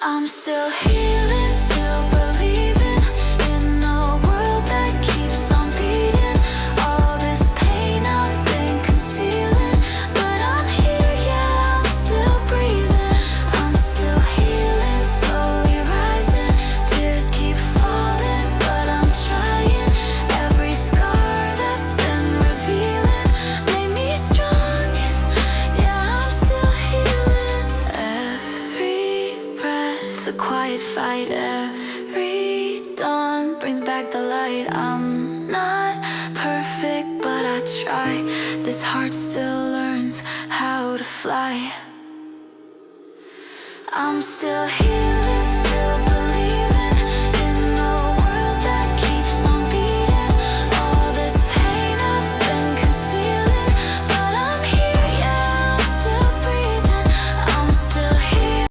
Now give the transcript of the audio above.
I'm still healing, still believing in a world that keeps on beating. All this pain I've been concealing, but I'm here, yeah, I'm still breathing. I'm still healing, slowly rising. Tears keep falling, but I'm trying. Every scar that's been revealing made me strong. Yeah, I'm still healing. Every breath, a quiet fight. Every dawn brings back the light. I'm not perfect, but I try. This heart still learns how to fly. I'm still here.